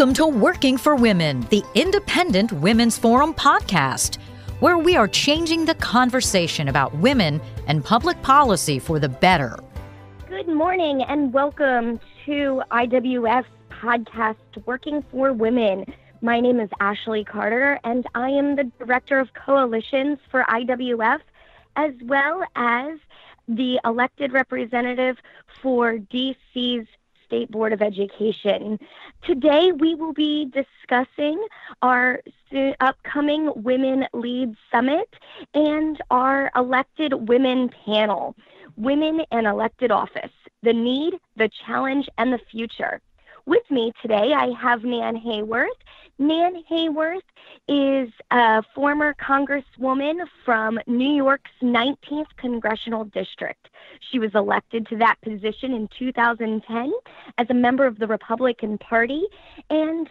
Welcome to Working for Women, the Independent Women's Forum podcast, where we are changing the conversation about women and public policy for the better. Good morning and welcome to IWF's podcast, Working for Women. My name is Ashley Carter, and I am the Director of Coalitions for IWF, as well as the elected representative for DC's State Board of Education. Today, we will be discussing our upcoming Women Lead Summit and our elected women panel, Women in Elected Office, the Need, the Challenge, and the Future. With me today, I have Nan Hayworth. Nan Hayworth is a former Congresswoman from New York's 19th Congressional District. She was elected to that position in 2010 as a member of the Republican Party and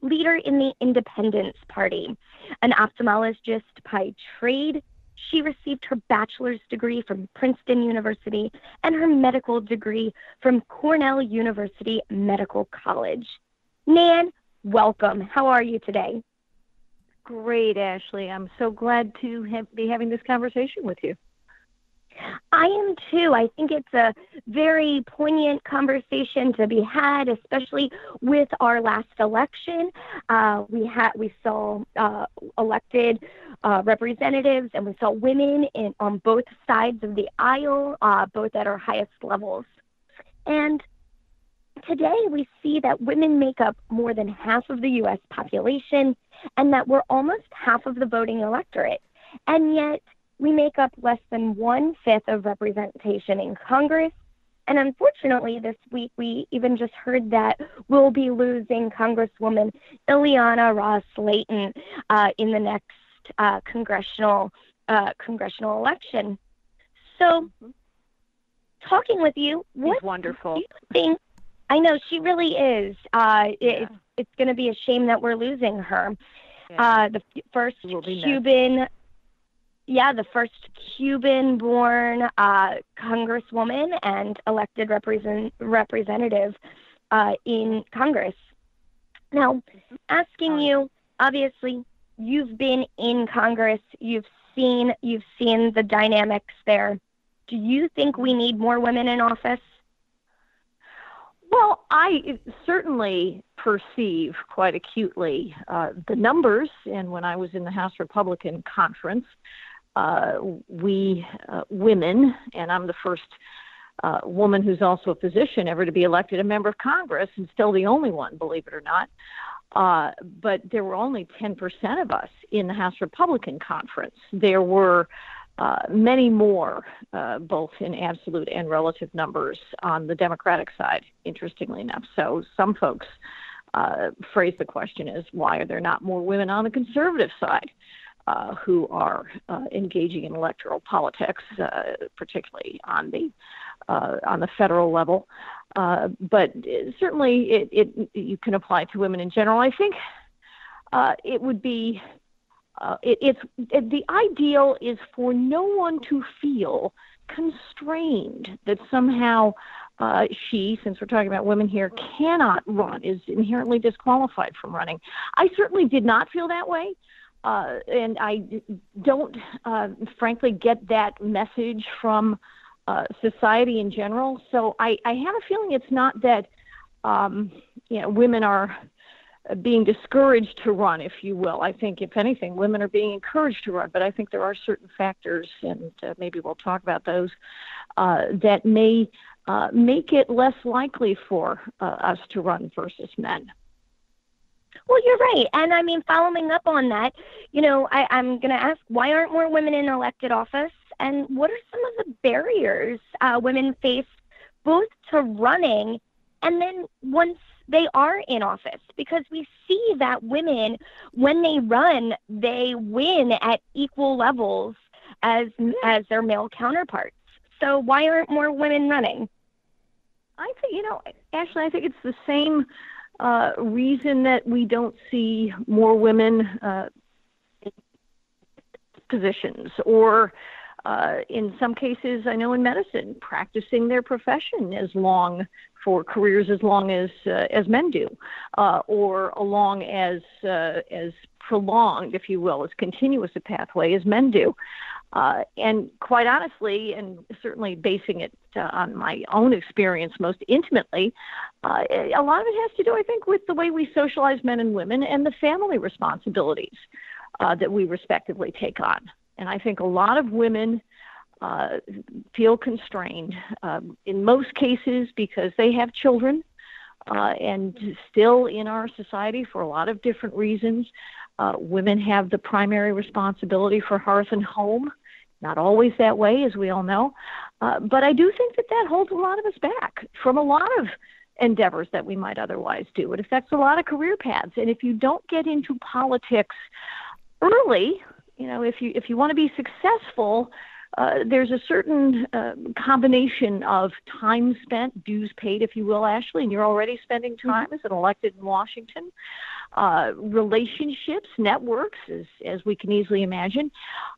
leader in the Independence Party. An ophthalmologist by trade, she received her bachelor's degree from Princeton University and her medical degree from Cornell University Medical College. Nan, welcome. How are you today? Great, Ashley. I'm so glad to be having this conversation with you. I am too. I think it's a very poignant conversation to be had, especially with our last election. We saw elected representatives, and we saw women on both sides of the aisle, both at our highest levels. And today we see that women make up more than half of the U.S. population, and that we're almost half of the voting electorate. And yet we make up less than 1/5 of representation in Congress. And unfortunately, this week, we even just heard that we'll be losing Congresswoman Ileana Ros-Lehtinen in the next congressional election. So, talking with you, what wonderful. Do you think? I know she really is. It's going to be a shame that we're losing her. Yeah. The first Cuban-born Congresswoman and elected representative in Congress. Now, asking you, obviously, you've been in Congress. You've seen the dynamics there. Do you think we need more women in office? Well, I certainly perceive quite acutely the numbers. And when I was in the House Republican Conference, we women, and I'm the first woman who's also a physician ever to be elected a member of Congress, and still the only one, believe it or not. But there were only 10% of us in the House Republican Conference. There were many more, both in absolute and relative numbers, on the Democratic side, interestingly enough. So some folks phrase the question as, why are there not more women on the conservative side who are engaging in electoral politics, particularly on the federal level? But certainly you can apply to women in general. I think it would be the ideal is for no one to feel constrained that somehow she, since we're talking about women here, cannot run, is inherently disqualified from running. I certainly did not feel that way. And I don't, frankly, get that message from society in general. So I have a feeling it's not that women are being discouraged to run, if you will. I think, if anything, women are being encouraged to run. But I think there are certain factors, and maybe we'll talk about those, that may make it less likely for us to run versus men. Well, you're right. And I mean, following up on that, I'm going to ask, why aren't more women in elected office? And what are some of the barriers women face both to running and then once they are in office? Because we see that women, when they run, they win at equal levels as their male counterparts. So why aren't more women running? I think, Ashley, I think it's the same reason that we don't see more women in positions, or In some cases, I know in medicine, practicing their profession for careers as long as men do, or along as prolonged, if you will, as continuous a pathway as men do. And quite honestly, and certainly basing it on my own experience most intimately, a lot of it has to do, I think, with the way we socialize men and women and the family responsibilities that we respectively take on. And I think a lot of women feel constrained in most cases because they have children, and still in our society, for a lot of different reasons, women have the primary responsibility for hearth and home. Not always that way, as we all know. But I do think that holds a lot of us back from a lot of endeavors that we might otherwise do. It affects a lot of career paths. And if you don't get into politics early, if you want to be successful, there's a certain combination of time spent, dues paid, if you will, Ashley, and you're already spending time as an elected in Washington, relationships, networks, as we can easily imagine,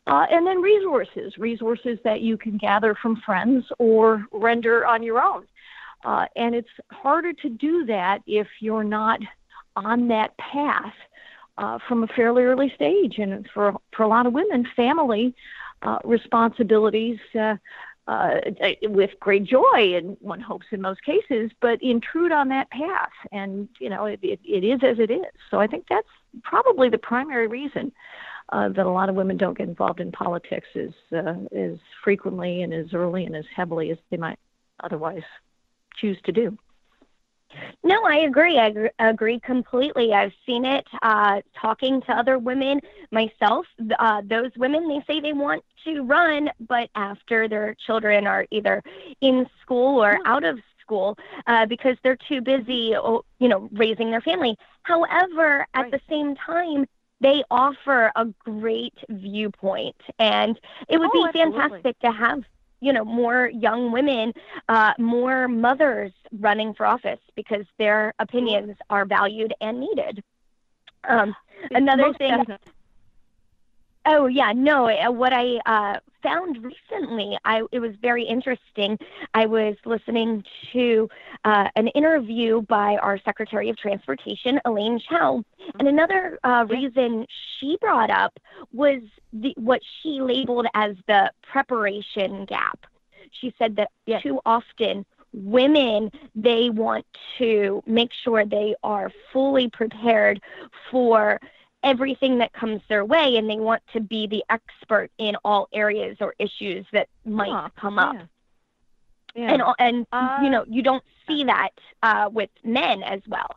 and then resources that you can gather from friends or render on your own. And it's harder to do that if you're not on that path from a fairly early stage. And for a lot of women, family responsibilities with great joy, and one hopes in most cases, but intrude on that path. And, it is as it is. So I think that's probably the primary reason that a lot of women don't get involved in politics as frequently and as early and as heavily as they might otherwise choose to do. No, I agree. I agree completely. I've seen it talking to other women myself. Those women, they say they want to run, but after their children are either in school or out of school because they're too busy, raising their family. However, at the same time, they offer a great viewpoint, and it would be fantastic to have more young women, more mothers running for office because their opinions are valued and needed. Another thing. Definitely. Oh, yeah, no, what I found recently, it was very interesting. I was listening to an interview by our Secretary of Transportation, Elaine Chao, and another reason she brought up was what she labeled as the preparation gap. She said that too often women, they want to make sure they are fully prepared for everything that comes their way, and they want to be the expert in all areas or issues that might come up. Yeah. And you don't see that with men as well.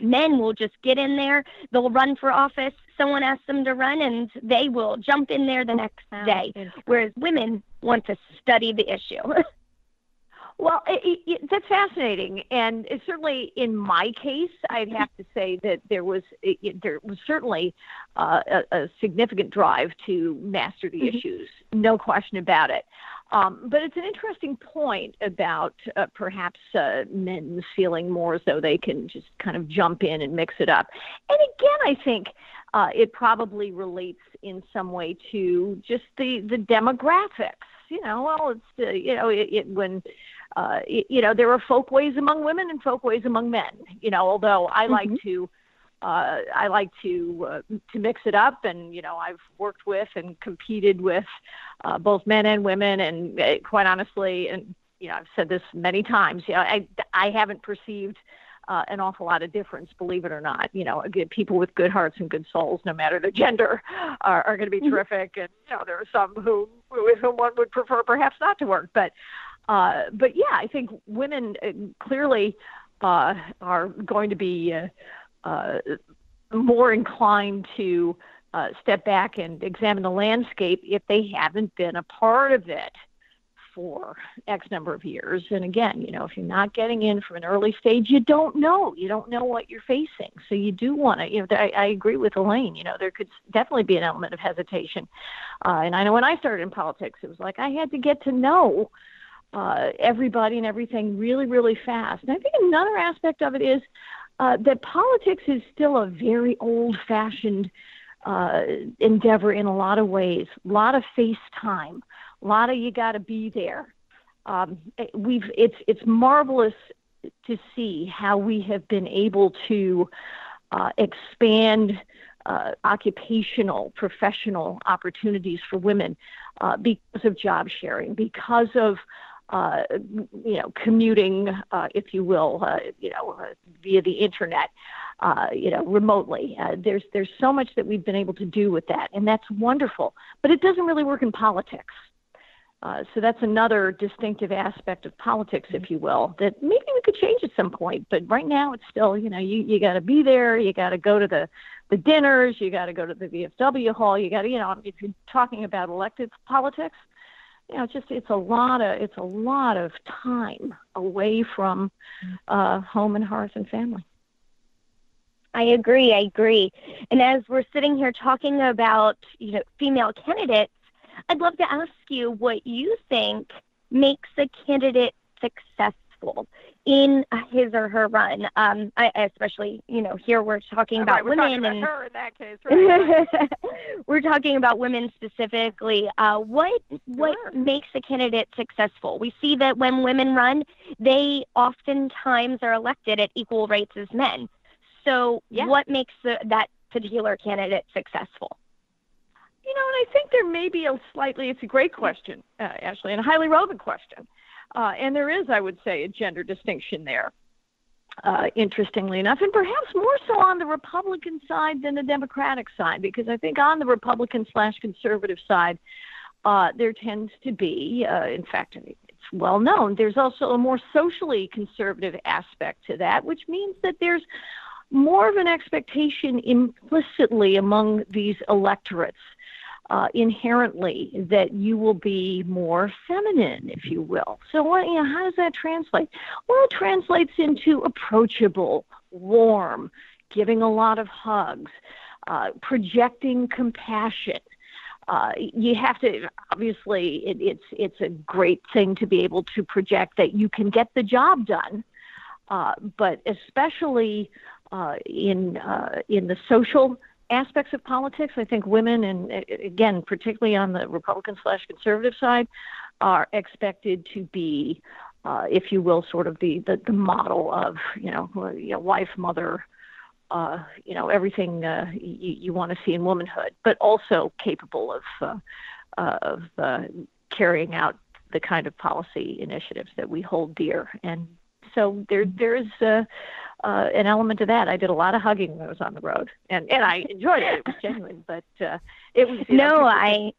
Men will just get in there, they'll run for office, someone asks them to run, and they will jump in there the next day, whereas women want to study the issue. Well, that's fascinating, and certainly in my case, I'd have to say that there was certainly a significant drive to master the issues, no question about it. But it's an interesting point about perhaps men feeling more as though they can just kind of jump in and mix it up. And again, I think it probably relates in some way to just the demographics. There are folkways among women and folkways among men. Although I like to mix it up, and I've worked with and competed with both men and women, and quite honestly, and I've said this many times, I haven't perceived an awful lot of difference, believe it or not. People with good hearts and good souls, no matter their gender, are going to be terrific, and there are some with whom one would prefer perhaps not to work, but yeah, I think women clearly are going to be more inclined to step back and examine the landscape if they haven't been a part of it for X number of years. And again, if you're not getting in from an early stage, you don't know what you're facing. So you do want to, I agree with Elaine, there could definitely be an element of hesitation. And I know when I started in politics, it was like I had to get to know everybody and everything really, really fast. And I think another aspect of it is that politics is still a very old-fashioned endeavor in a lot of ways. A lot of face time, A lot of you got to be there. It's marvelous to see how we have been able to expand occupational, professional opportunities for women because of job sharing, because of commuting, if you will, via the internet, remotely. There's so much that we've been able to do with that, and that's wonderful. But it doesn't really work in politics. So that's another distinctive aspect of politics, if you will, that maybe we could change at some point. But right now, it's still, you got to be there. You got to go to the dinners. You got to go to the VFW hall. You got to, if you're talking about elected politics, it's a lot of time away from home and hearth and family. I agree. And as we're sitting here talking about, female candidates, I'd love to ask you what you think makes a candidate successful in his or her run. I especially, here we're talking about women. We're talking about her in that case, right? We're talking about women specifically. What makes a candidate successful? We see that when women run, they oftentimes are elected at equal rates as men. So what makes that particular candidate successful? And I think there may be it's a great question, Ashley, and a highly relevant question. And there is, I would say, a gender distinction there, interestingly enough, and perhaps more so on the Republican side than the Democratic side, because I think on the Republican/conservative side, there tends to be, in fact, it's well known, there's also a more socially conservative aspect to that, which means that there's more of an expectation implicitly among these electorates inherently that you will be more feminine, if you will. So how does that translate? Well, it translates into approachable, warm, giving a lot of hugs, projecting compassion. You have to, obviously, it's a great thing to be able to project that you can get the job done, but especially in the social aspects of politics, I think women, and again, particularly on the Republican/conservative side, are expected to be, if you will, sort of the model of, wife, mother, everything you want to see in womanhood, but also capable of carrying out the kind of policy initiatives that we hold dear. And so there is an element of that. I did a lot of hugging when I was on the road, and I enjoyed it. It was genuine, but it was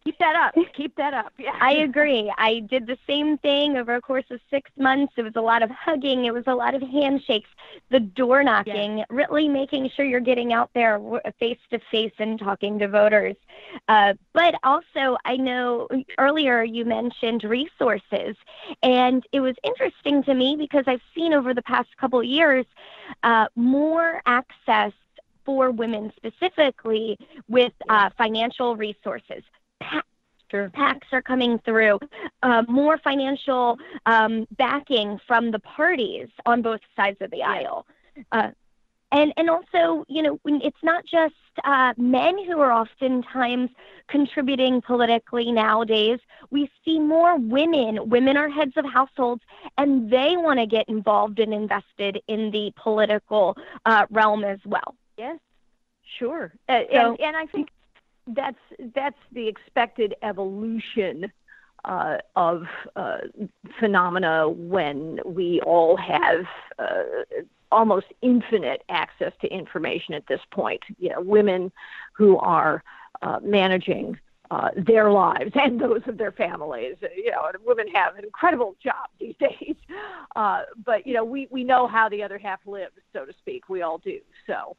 keep that up. Keep that up. Yeah, I agree. I did the same thing over a course of 6 months. It was a lot of hugging. It was a lot of handshakes, the door knocking, really making sure you're getting out there face to face and talking to voters. But also, I know earlier you mentioned resources, and it was interesting to me because I've seen over the past couple of years more access for women specifically with financial resources. PACs are coming through, more financial backing from the parties on both sides of the aisle. And also, when it's not just men who are oftentimes contributing politically nowadays. We see more women. Women are heads of households, and they want to get involved and invested in the political realm as well. Yes, sure. And I think that's the expected evolution of phenomena when we all have almost infinite access to information at this point. Women who are managing their lives and those of their families. And women have an incredible job these days. But we know how the other half lives, so to speak. We all do. So,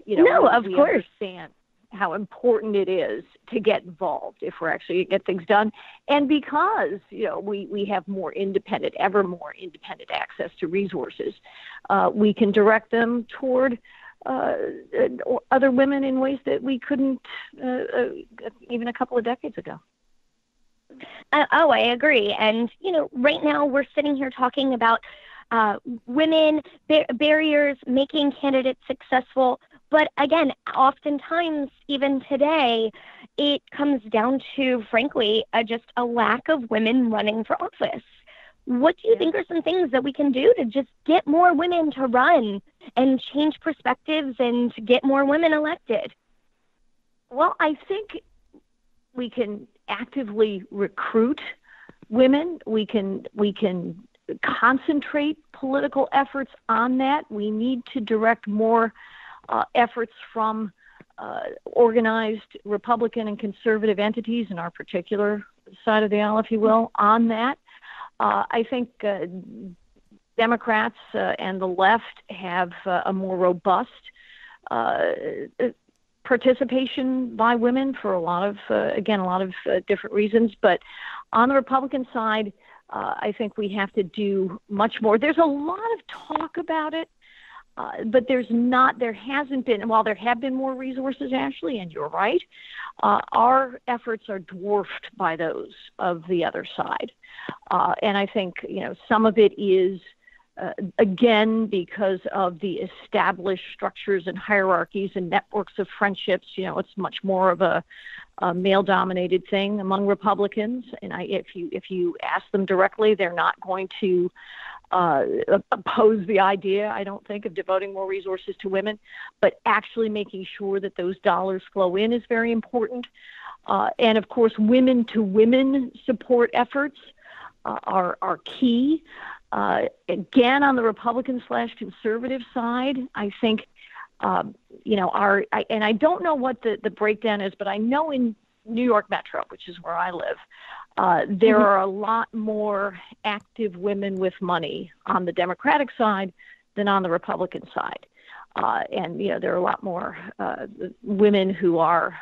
we understand how important it is to get involved if we're actually going to get things done. And because, we have ever more independent access to resources, we can direct them toward other women in ways that we couldn't even a couple of decades ago. I agree. And, right now we're sitting here talking about women, barriers, making candidates successful. But again, oftentimes, even today, it comes down to, frankly, just a lack of women running for office. What do you think are some things that we can do to just get more women to run and change perspectives and get more women elected? Well, I think we can actively recruit women. We can concentrate political efforts on that. We need to direct more efforts from organized Republican and conservative entities in our particular side of the aisle, if you will, on that. I think Democrats and the left have a more robust participation by women for a lot of different reasons. But on the Republican side, I think we have to do much more. There's a lot of talk about it, but there hasn't been, while there have been more resources, Ashley, and you're right, our efforts are dwarfed by those of the other side. And I think, some of it is, again, because of the established structures and hierarchies and networks of friendships. It's much more of a male-dominated thing among Republicans. And if you ask them directly, they're not going to oppose the idea, I don't think, of devoting more resources to women, but actually making sure that those dollars flow in is very important. And of course, women-to-women support efforts are key. Again, on the Republican/conservative side, I think, and I don't know what the breakdown is, but I know in New York Metro, which is where I live, there are a lot more active women with money on the Democratic side than on the Republican side. And there are a lot more women who are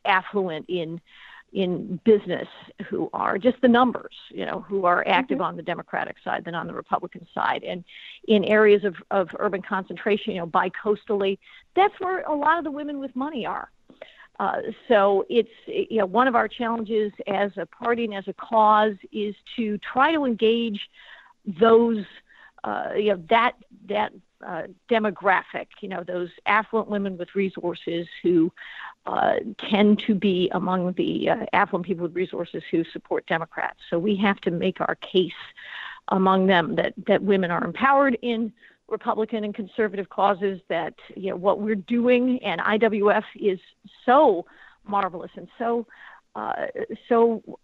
affluent in business, who are just the numbers, who are active on the Democratic side than on the Republican side. And in areas of urban concentration, bi-coastally, that's where a lot of the women with money are. So it's, one of our challenges as a party and as a cause is to try to engage those, that demographic, those affluent women with resources who tend to be among the affluent people with resources who support Democrats. So we have to make our case among them that women are empowered in Republican and conservative causes, that what we're doing, and IWF is so marvelous and so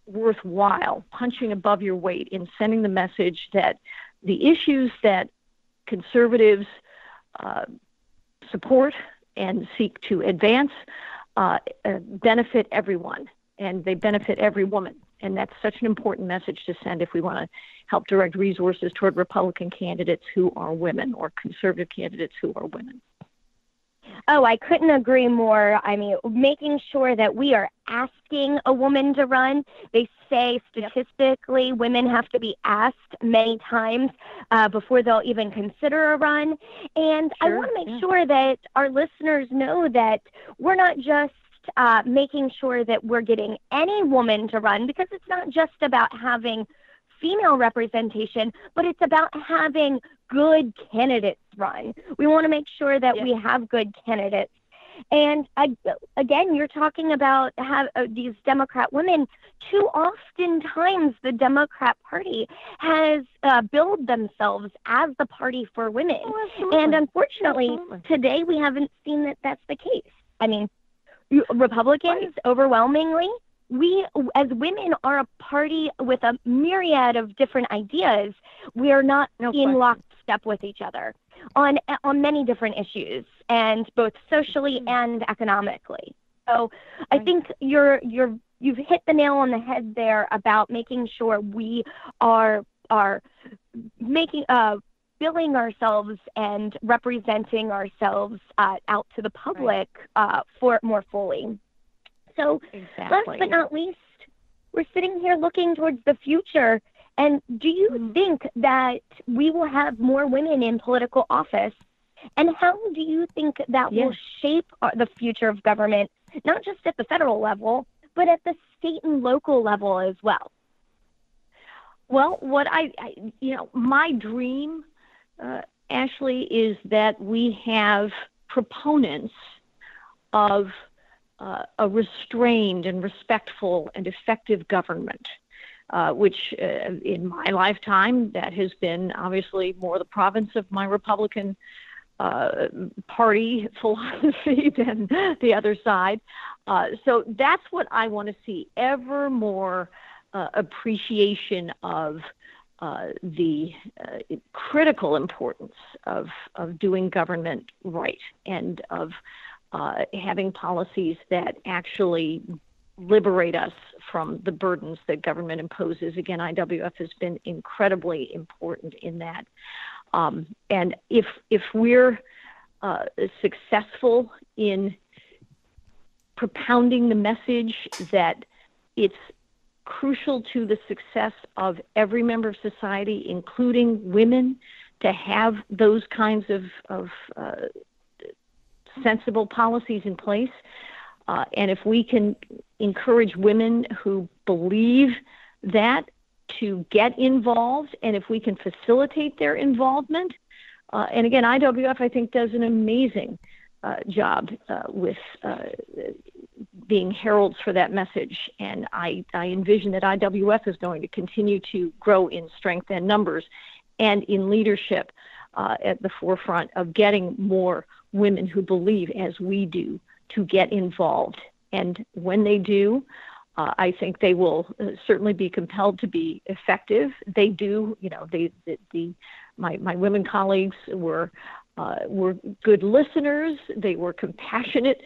worthwhile, punching above your weight in sending the message that the issues that conservatives support and seek to advance benefit everyone, and they benefit every woman. And that's such an important message to send if we want to help direct resources toward Republican candidates who are women or conservative candidates who are women. Oh, I couldn't agree more. I mean, making sure that we are asking a woman to run. They say statistically women have to be asked many times before they'll even consider a run. And I want to make sure that our listeners know that we're not just making sure that we're getting any woman to run, because it's not just about having female representation, but it's about having good candidates run. We want to make sure that we have good candidates. And again, you're talking about these Democrat women. Too often times the Democrat Party has billed themselves as the party for women. And unfortunately, today we haven't seen that that's the case. I mean, Republicans, overwhelmingly, we as women are a party with a myriad of different ideas. We are not in lockstep with each other on many different issues, and both socially and economically. So I think you've hit the nail on the head there about making sure we are making billing ourselves and representing ourselves out to the public for more fully. So last but not least, we're sitting here looking towards the future. And do you think that we will have more women in political office? And how do you think that will shape the future of government, not just at the federal level, but at the state and local level as well? Well, what my dream, Ashley, is that we have proponents of a restrained and respectful and effective government, which in my lifetime, that has been obviously more the province of my Republican party philosophy than the other side. So that's what I want to see, ever more appreciation of the critical importance of doing government right, and of having policies that actually liberate us from the burdens that government imposes. Again, IWF has been incredibly important in that. And if we're successful in propounding the message that it's crucial to the success of every member of society, including women, to have those kinds of sensible policies in place, and if we can encourage women who believe that to get involved, and if we can facilitate their involvement, and again, IWF, I think, does an amazing job with being heralds for that message. And I envision that IWF is going to continue to grow in strength and numbers and in leadership at the forefront of getting more women who believe, as we do, to get involved. And when they do, I think they will certainly be compelled to be effective. They do, my women colleagues were good listeners. They were compassionate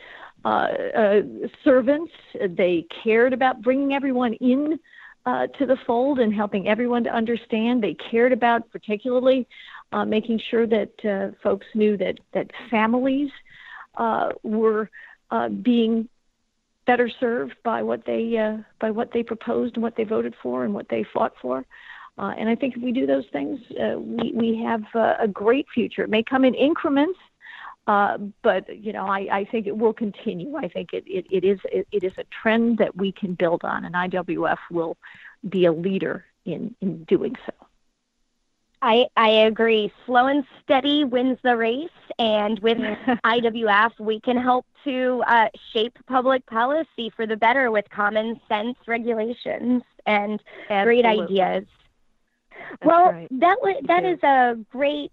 servants. They cared about bringing everyone in to the fold and helping everyone to understand. They cared about particularly making sure that folks knew that families were being better served by what they proposed and what they voted for and what they fought for. And I think if we do those things, we have a great future. It may come in increments, but I think it will continue. I think it is a trend that we can build on, and IWF will be a leader in doing so. I agree. Slow and steady wins the race, and with IWF, we can help to shape public policy for the better with common sense regulations and great ideas. That's well, right. that is a great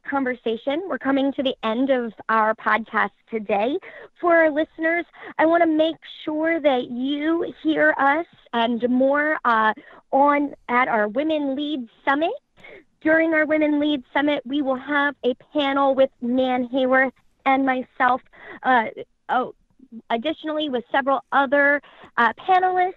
conversation. We're coming to the end of our podcast today. For our listeners, I want to make sure that you hear us and more at our Women Lead Summit. During our Women Lead Summit, we will have a panel with Nan Hayworth and myself, additionally with several other panelists.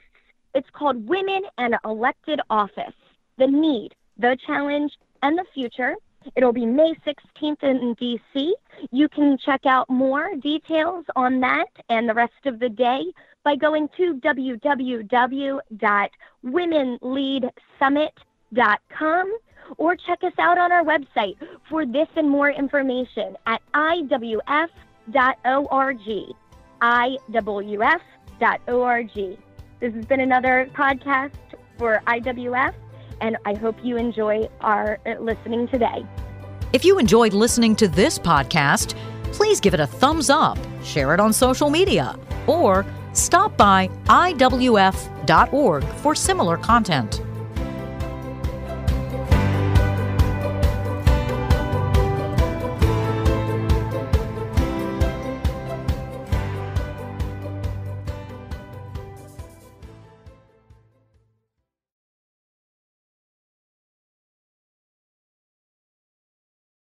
It's called Women and Elected Office: The Need, the Challenge, and the Future. It'll be May 16th in D.C. You can check out more details on that and the rest of the day by going to www.womenleadsummit.com, or check us out on our website for this and more information at IWF.org. IWF.org. This has been another podcast for IWF, and I hope you enjoy our listening today. If you enjoyed listening to this podcast, please give it a thumbs up, share it on social media, or stop by IWF.org for similar content.